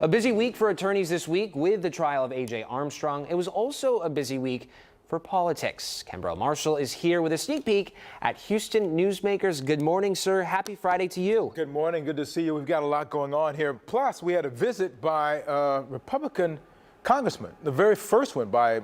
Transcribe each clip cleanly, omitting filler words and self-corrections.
A busy week for attorneys this week with the trial of A.J. Armstrong. It was also a busy week for politics. Kembrell Marshall is here with a sneak peek at Houston Newsmakers. Good morning, sir. Happy Friday to you. Good morning. Good to see you. We've got a lot going on here. Plus, we had a visit by a Republican congressman, the very first one by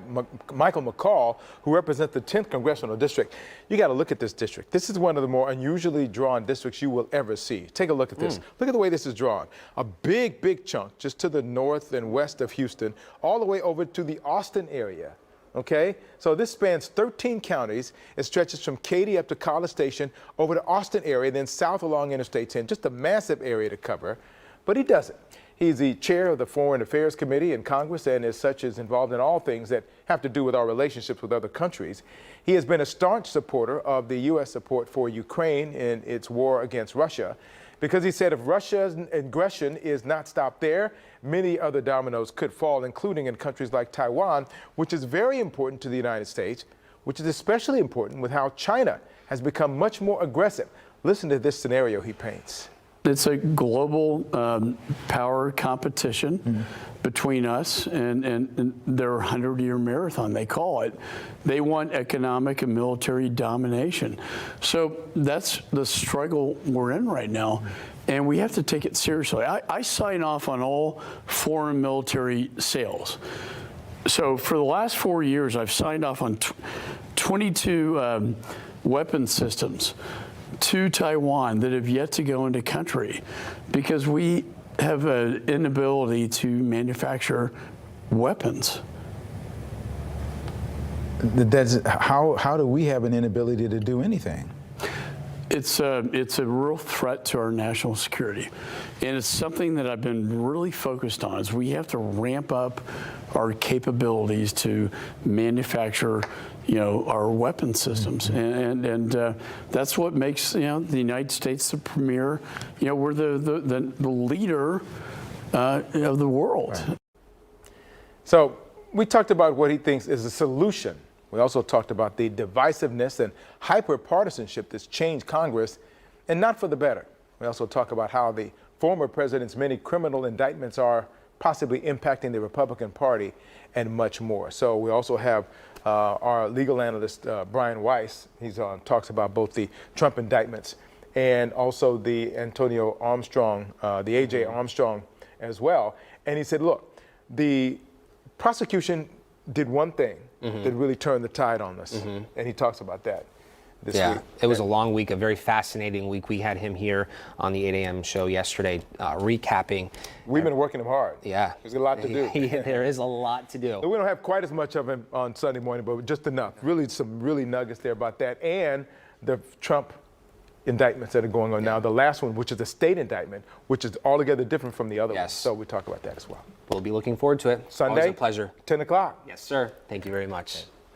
Michael McCall, who represents the 10th Congressional District. You got to look at this district. This is one of the more unusually drawn districts you will ever see. Take a look at this. Look at the way this is drawn. A big, big chunk just to the north and west of Houston, all the way over to the Austin area. Okay, so this spans 13 counties. It stretches from Katy up to College Station, over to Austin area, then south along Interstate 10. Just a massive area to cover, but he doesn't. He's the chair of the Foreign Affairs Committee in Congress, and as such is involved in all things that have to do with our relationships with other countries. He has been a staunch supporter of the U.S. support for Ukraine in its war against Russia, because he said if Russia's aggression is not stopped there, many other dominoes could fall, including in countries like Taiwan, which is very important to the United States, which is especially important with how China has become much more aggressive. Listen to this scenario he paints. It's a global power competition between us and their 100-year marathon, they call it. They want economic and military domination. So that's the struggle we're in right now, and we have to take it seriously. I sign off on all foreign military sales. So for the last 4 years, I've signed off on 22 weapon systems to Taiwan that have yet to go into country because we have an inability to manufacture weapons. How do we have an inability to do anything? It's a real threat to our national security, and it's something that I've been really focused on. Is we have to ramp up our capabilities to manufacture, our weapon systems, and that's what makes the United States the premier. We're the leader of the world. Right. So we talked about what he thinks is a solution. We also talked about the divisiveness and hyper-partisanship that's changed Congress, and not for the better. We also talk about how the former president's many criminal indictments are possibly impacting the Republican Party, and much more. So we also have our legal analyst, Brian Weiss. He's on, talks about both the Trump indictments and also the Antonio Armstrong, the A.J. Armstrong as well. And he said, look, the prosecution did one thing that really turned the tide on us. And he talks about that this week. It was a long week, a very fascinating week. We had him here on the 8 a.m. show yesterday, recapping. We've been working him hard. Yeah. There's a lot to do. There is a lot to do. So we don't have quite as much of him on Sunday morning, but just enough. Really, some really nuggets there about that. And the Trump indictments that are going on now. The last one, which is a state indictment, which is altogether different from the other ones. So we talk about that as well. We'll be looking forward to it. Sunday, always a pleasure. 10 o'clock. Yes, sir. Thank you very much.